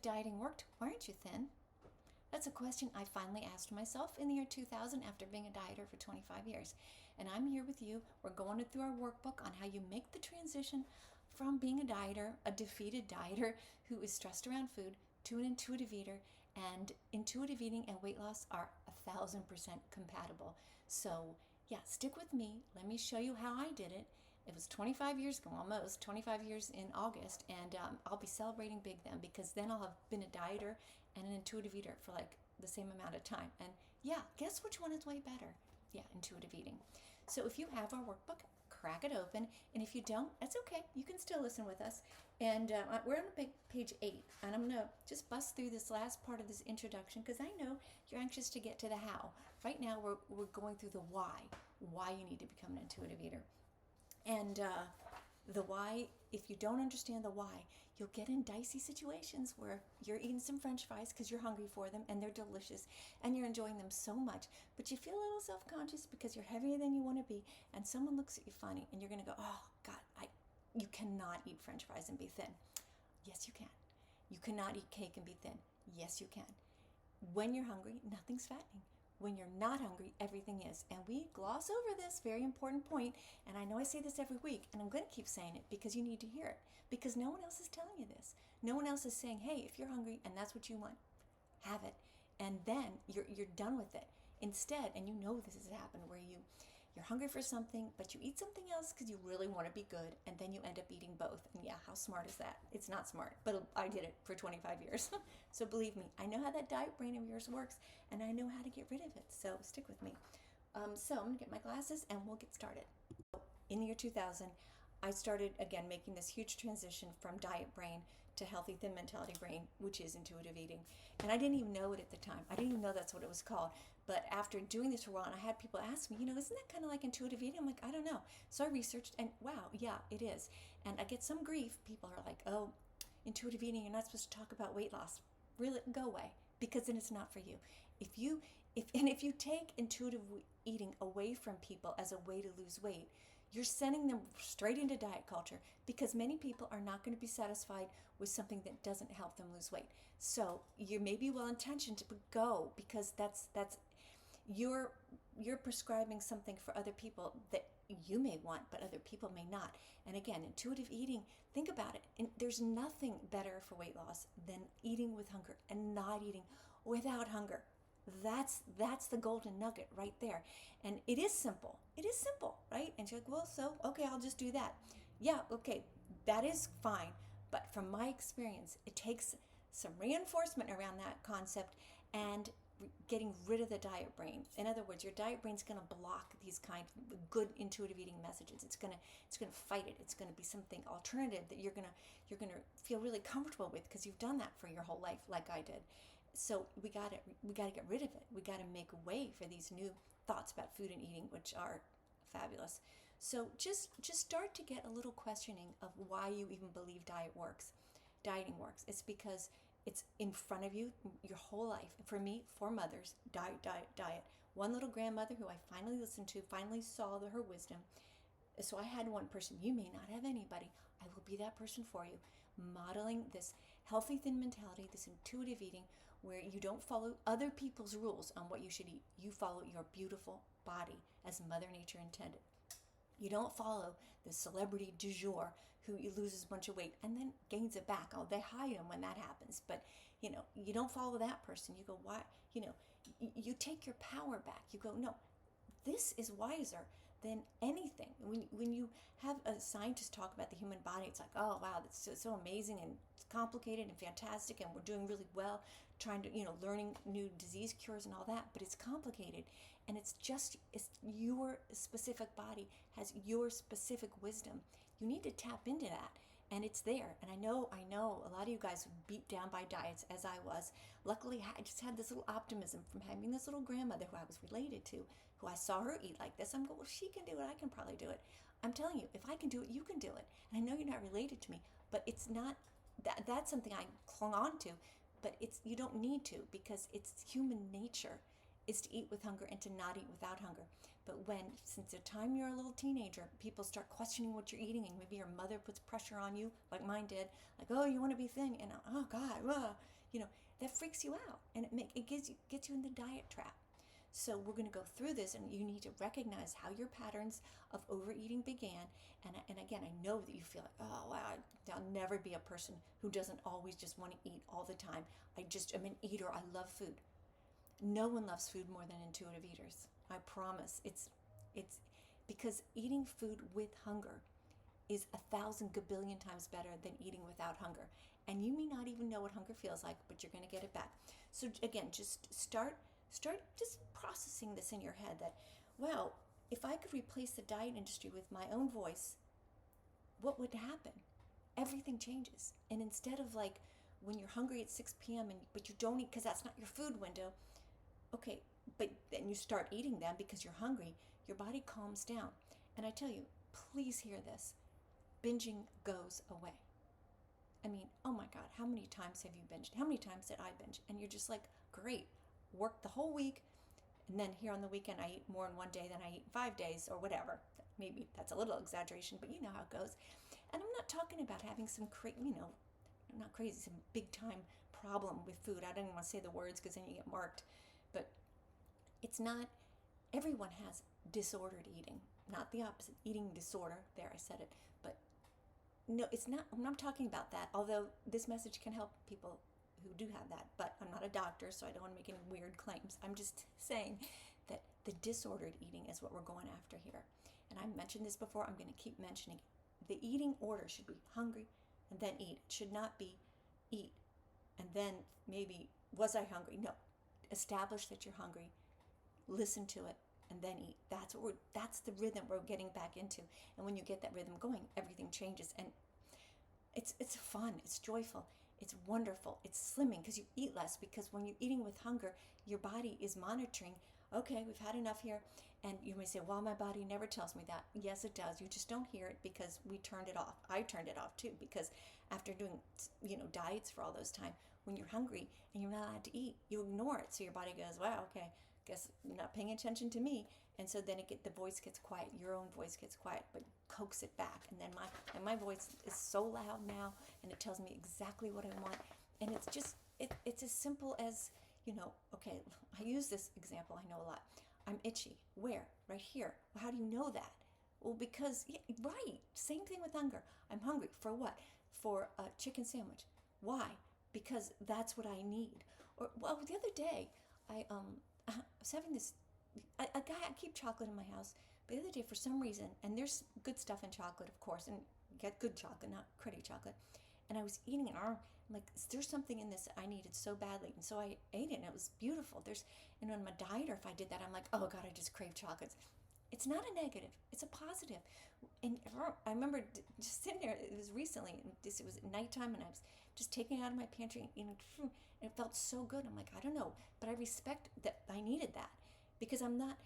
dieting worked, why aren't you thin? That's a question I finally asked myself in the year 2000 after being a dieter for 25 years. And I'm here with you. We're going through our workbook on how you make the transition from being a dieter, a defeated dieter who is stressed around food, to an intuitive eater. And intuitive eating and weight loss are 1,000% compatible. So yeah, stick with me. Let me show you how I did it. It was 25 years ago, almost 25 years in August, and I'll be celebrating big then, because then I'll have been a dieter and an intuitive eater for like the same amount of time. And yeah, guess which one is way better? Yeah, intuitive eating. So if you have our workbook, crack it open, and if you don't, that's okay. You can still listen with us. And we're on page 8, and I'm gonna just bust through this last part of this introduction because I know you're anxious to get to the how. Right now, we're going through the why you need to become an intuitive eater. And the why, if you don't understand the why, you'll get in dicey situations where you're eating some French fries because you're hungry for them and they're delicious and you're enjoying them so much, but you feel a little self-conscious because you're heavier than you want to be, and someone looks at you funny and you're going to go, oh God, you cannot eat French fries and be thin. Yes, you can. You cannot eat cake and be thin. Yes, you can. When you're hungry, nothing's fattening. When you're not hungry, everything is. And we gloss over this very important point. And I know I say this every week, and I'm going to keep saying it because you need to hear it. Because no one else is telling you this. No one else is saying, hey, if you're hungry and that's what you want, have it. And then you're done with it. Instead, and you know this has happened, where you're hungry for something, but you eat something else because you really want to be good, and then you end up eating both. And yeah, how smart is that? It's not smart, but I did it for 25 years. So believe me, I know how that diet brain of yours works, and I know how to get rid of it. So stick with me. So I'm going to get my glasses, and we'll get started. In the year 2000, I started, again, making this huge transition from diet brain to healthy thin mentality brain, which is intuitive eating. And I didn't even know it at the time. I didn't even know that's what it was called. But after doing this for a while, and I had people ask me, isn't that kind of like intuitive eating? I'm like, I don't know. So I researched, and wow, yeah, it is. And I get some grief. People are like, oh, intuitive eating, you're not supposed to talk about weight loss. Really, go away, because then it's not for you. If you take intuitive eating away from people as a way to lose weight, you're sending them straight into diet culture, because many people are not going to be satisfied with something that doesn't help them lose weight. So you may be well-intentioned, but go, because that's you're prescribing something for other people that you may want, but other people may not. And again, intuitive eating, think about it. And there's nothing better for weight loss than eating with hunger and not eating without hunger. That's the golden nugget right there. And it is simple. It is simple, right? And you're like, well, so, okay, I'll just do that. Yeah, okay, that is fine. But from my experience, it takes some reinforcement around that concept and getting rid of the diet brain. In other words, your diet brain's going to block these kind of good intuitive eating messages. It's going to fight it. It's going to be something alternative that you're going to feel really comfortable with, because you've done that for your whole life, like I did. So we got to get rid of it. We got to make way for these new thoughts about food and eating, which are fabulous. So just start to get a little questioning of why you even believe dieting works. It's because it's in front of you your whole life. For me, 4 mothers, diet. One little grandmother who I finally listened to, finally saw her wisdom. So I had one person. You may not have anybody. I will be that person for you, modeling this healthy thin mentality, this intuitive eating, where you don't follow other people's rules on what you should eat. You follow your beautiful body as Mother Nature intended. You don't follow the celebrity du jour who loses a bunch of weight and then gains it back. Oh, they hide them when that happens. But, you don't follow that person. You go, why? You take your power back. You go, no, this is wiser than anything. When you have a scientist talk about the human body, it's like, oh, wow, that's so amazing and it's complicated and fantastic, and we're doing really well trying to, learning new disease cures and all that, but it's complicated, and it's your specific body has your specific wisdom. You need to tap into that. And it's there. And I know a lot of you guys were beat down by diets, as I was. Luckily, I just had this little optimism from having this little grandmother who I was related to, who I saw her eat like this. I'm going, well, she can do it. I can probably do it. I'm telling you, if I can do it, you can do it. And I know you're not related to me, but it's not, that's something I clung on to, but you don't need to, because it's human nature is to eat with hunger and to not eat without hunger. But since the time you're a little teenager, people start questioning what you're eating, and maybe your mother puts pressure on you, like mine did, like, oh, you want to be thin, and oh God, that freaks you out, and it gets you in the diet trap. So we're going to go through this, and you need to recognize how your patterns of overeating began. And again, I know that you feel like, oh wow, I'll never be a person who doesn't always just want to eat all the time. I just am an eater. I love food. No one loves food more than intuitive eaters. I promise. It's because eating food with hunger is 1,000 gabillion times better than eating without hunger. And you may not even know what hunger feels like, but you're going to get it back. So again, just start just processing this in your head that, wow, if I could replace the diet industry with my own voice, what would happen? Everything changes. And instead of like when you're hungry at 6 p.m. but you don't eat because that's not your food window, okay, but then you start eating them because you're hungry, your body calms down. And I tell you, please hear this. Binging goes away. I mean, oh my God, how many times have you binged? How many times did I binge? And you're just like, great, work the whole week, and then here on the weekend I eat more in one day than I eat 5 days or whatever. Maybe that's a little exaggeration, but you know how it goes. And I'm not talking about having some not crazy, some big time problem with food. I don't even want to say the words because then you get marked. But it's not, everyone has disordered eating, not the opposite, eating disorder. There, I said it. But no, it's not, I'm not talking about that, although this message can help people who do have that. But I'm not a doctor, so I don't want to make any weird claims. I'm just saying that the disordered eating is what we're going after here. And I mentioned this before, I'm going to keep mentioning it. The eating order should be hungry and then eat. It should not be eat and then maybe, was I hungry? No. Establish that you're hungry, listen to it, and then eat. That's the rhythm we're getting back into. And when you get that rhythm going, everything changes. And it's fun, it's joyful, it's wonderful, it's slimming because you eat less, because when you're eating with hunger, your body is monitoring, okay, we've had enough here. And you may say, well, my body never tells me that. Yes, it does. You just don't hear it because we turned it off. I turned it off too, because after doing, diets for all those time, when you're hungry and you're not allowed to eat, you ignore it. So your body goes, wow, okay, guess you're not paying attention to me. And so then the voice gets quiet. Your own voice gets quiet, but coax it back. And then my voice is so loud now, and it tells me exactly what I want. And it's just, it's as simple as, okay, I use this example, I know a lot. I'm itchy. Where? Right here. Well, how do you know that? Well, because, right, same thing with hunger. I'm hungry. For what? For a chicken sandwich. Why? Because that's what I need. Or, well, the other day, I was having this, I keep chocolate in my house, but the other day, for some reason, and there's good stuff in chocolate, of course, and get good chocolate, not cruddy chocolate, and I was eating it, I'm like, there's something in this I needed so badly, and so I ate it, and it was beautiful. In my diet, or if I did that, I'm like, oh God, I just crave chocolates. It's not a negative, it's a positive. And I remember just sitting there, it was recently, it was nighttime, and I was just taking it out of my pantry and eating, and it felt so good. I'm like, I don't know, but I respect that I needed that, because I'm not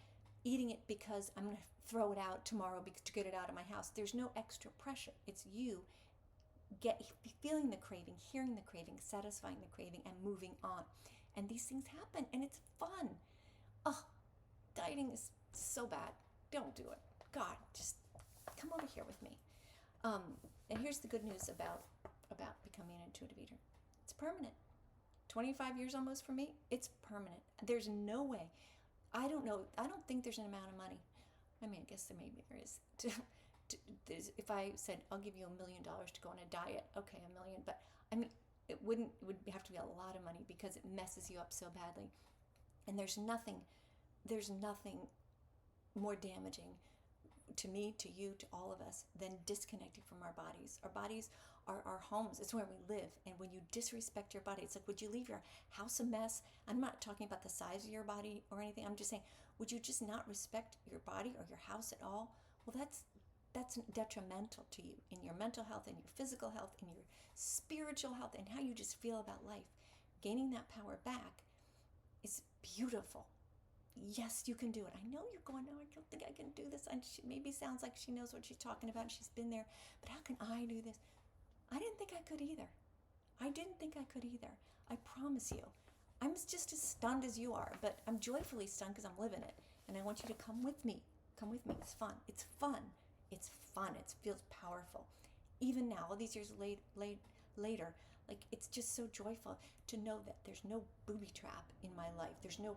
eating it because I'm going to throw it out tomorrow to get it out of my house. There's no extra pressure. It's you feeling the craving, hearing the craving, satisfying the craving, and moving on. And these things happen, and it's fun. Oh, dieting is so bad. Don't do it. God, just come over here with me. And here's the good news about becoming an intuitive eater. It's permanent. 25 years almost for me, it's permanent. There's no way. I don't know. I don't think there's an amount of money. I mean, I guess there is. If I said, I'll give you $1 million to go on a diet, okay, $1 million. But I mean, it would have to be a lot of money, because it messes you up so badly. And there's nothing more damaging to me, to you, to all of us, than disconnecting from our bodies. Our bodies are our homes. It's where we live. And when you disrespect your body, it's like, would you leave your house a mess? I'm not talking about the size of your body or anything. I'm just saying, would you just not respect your body or your house at all? Well, that's detrimental to you in your mental health, in your physical health, in your spiritual health, and how you just feel about life. Gaining that power back is beautiful. Yes, you can do it. I know you're going, no, I don't think I can do this. And she maybe sounds like she knows what she's talking about and she's been there, but how can I do this? I didn't think I could either. I promise you. I'm just as stunned as you are, but I'm joyfully stunned because I'm living it. And I want you to come with me Come with me. It's fun. It's fun. It's fun. It feels powerful. Even now, all these years later, like it's just so joyful to know that there's no booby trap in my life. There's no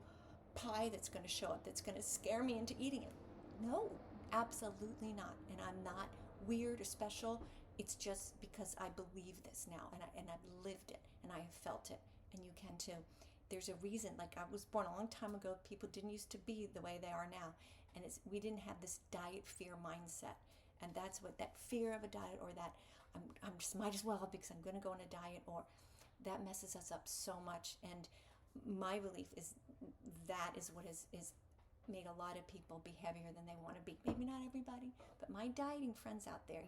pie that's going to show up that's going to scare me into eating it. No, absolutely not. And I'm not weird or special. It's just because I believe this now, and I've lived it, and I have felt it, and you can too. There's a reason. Like, I was born a long time ago. People didn't used to be the way they are now, and we didn't have this diet fear mindset, and that's what that fear of a diet, or that I'm just might as well because I'm going to go on a diet, or that messes us up so much. And my belief is that is what is made a lot of people be heavier than they want to be. Maybe not everybody, but my dieting friends out there,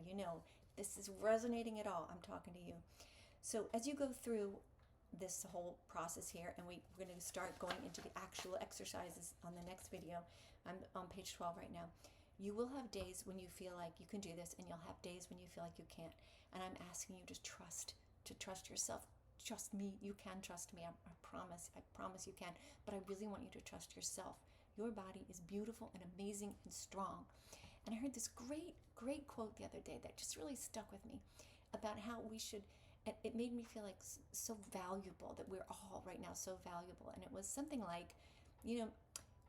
this is resonating at all. I'm talking to you. So as you go through this whole process here, and we're going to start going into the actual exercises on the next video. I'm on page 12 right now. You will have days when you feel like you can do this, and you'll have days when you feel like you can't. And I'm asking you to trust yourself. Trust me. You can trust me. I promise you can. But I really want you to trust yourself. Your body is beautiful and amazing and strong. And I heard this great quote the other day that just really stuck with me about how we should, it made me feel like so valuable, that we're all right now so valuable. And it was something like,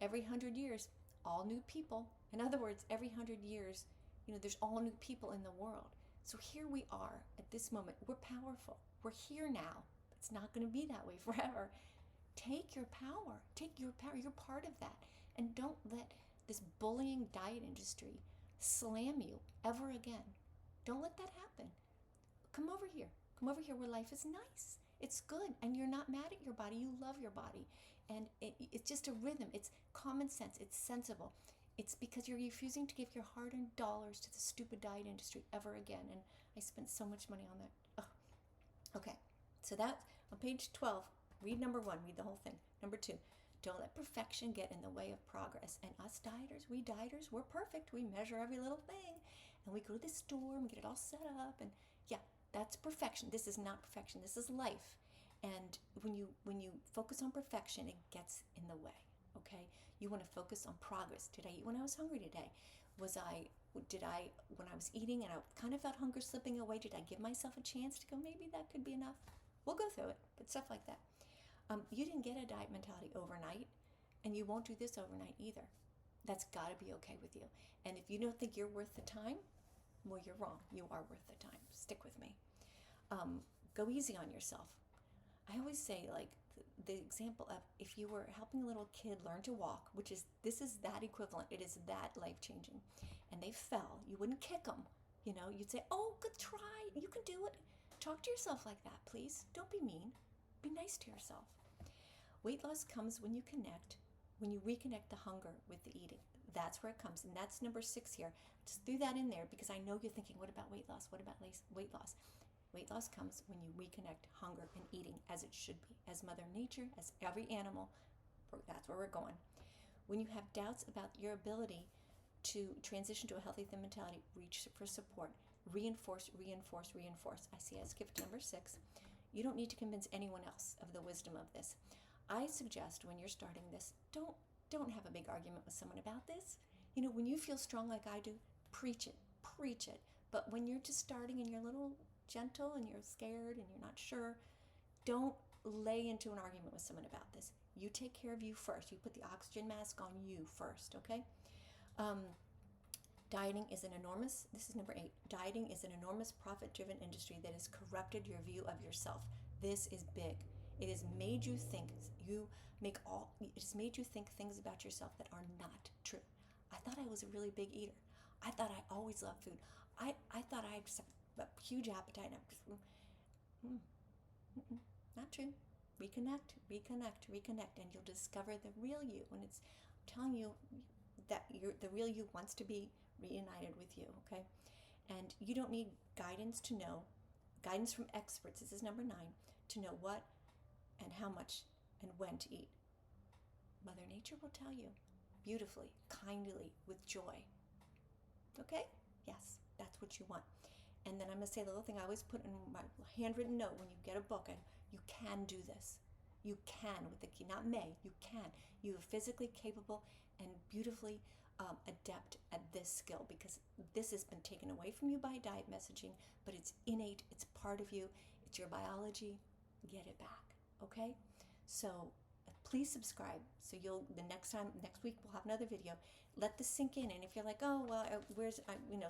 every 100 years, all new people. In other words, every 100 years, there's all new people in the world. So here we are at this moment. We're powerful. We're here now. It's not going to be that way forever. Take your power. Take your power. You're part of that. And don't let this bullying diet industry slam you ever again. Don't let that happen. Come over here. Come over here where life is nice. It's good. And you're not mad at your body. You love your body. And it's just a rhythm. It's common sense. It's sensible. It's because you're refusing to give your hard-earned dollars to the stupid diet industry ever again. And I spent so much money on that. Oh. Okay. So that's on page 12. Read number 1. Read the whole thing. Number 2. Don't let perfection get in the way of progress. And us dieters, we're perfect. We measure every little thing. And we go to the store and we get it all set up. And yeah, that's perfection. This is not perfection. This is life. And when you focus on perfection, it gets in the way. Okay? You want to focus on progress. Did I eat when I was hungry today? When I was eating and I kind of felt hunger slipping away, did I give myself a chance to go, maybe that could be enough? We'll go through it, but stuff like that. You didn't get a diet mentality overnight, and you won't do this overnight either. That's got to be okay with you. And if you don't think you're worth the time, well, you're wrong. You are worth the time. Stick with me. Go easy on yourself. I always say, like, the example of if you were helping a little kid learn to walk, this is that equivalent. It is that life-changing. And they fell. You wouldn't kick them. You'd say, oh, good try. You can do it. Talk to yourself like that, please. Don't be mean. Be nice to yourself. Weight loss comes when you reconnect the hunger with the eating. That's where it comes. And that's number 6 here. Just threw that in there because I know you're thinking, what about weight loss? What about weight loss? Weight loss comes when you reconnect hunger and eating as it should be, as Mother Nature, as every animal. That's where we're going. When you have doubts about your ability to transition to a healthy thin mentality, reach for support. Reinforce. I see I skipped number 6. You don't need to convince anyone else of the wisdom of this. I suggest when you're starting this, don't have a big argument with someone about this. When you feel strong like I do, preach it. But when you're just starting and you're a little gentle and you're scared and you're not sure, don't lay into an argument with someone about this. You take care of you first. You put the oxygen mask on you first, okay? Dieting is this is number 8, dieting is an enormous profit-driven industry that has corrupted your view of yourself. This is big. It has made you think things about yourself that are not true. I thought I was a really big eater. I thought I always loved food. I thought I had just a huge appetite. And I'm just, not true. Reconnect, and you'll discover the real you. And it's telling you that the real you wants to be reunited with you, okay? And you don't need guidance from experts, this is number 9, to know what and how much and when to eat. Mother Nature will tell you beautifully, kindly, with joy. Okay? Yes, that's what you want. And then I'm going to say the little thing I always put in my handwritten note when you get a book, and you can do this. You can with the key, not may, you can. You are physically capable and beautifully adept at this skill, because this has been taken away from you by diet messaging, but it's innate, it's part of you, it's your biology. Get it back, okay? So please subscribe, so the next week we'll have another video. Let this sink in, and if you're like, oh well,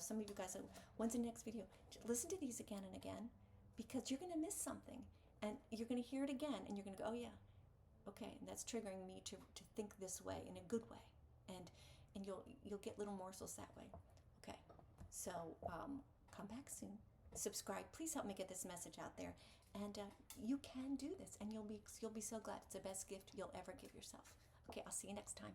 some of you guys are, when's the next video? Listen to these again and again, because you're going to miss something, and you're going to hear it again, and you're going to go, oh yeah, okay, and that's triggering me to think this way, in a good way, and you'll get little morsels that way. Okay, so come back soon, subscribe, please help me get this message out there, and you can do this, and you'll be so glad. It's the best gift you'll ever give yourself. Okay, I'll see you next time.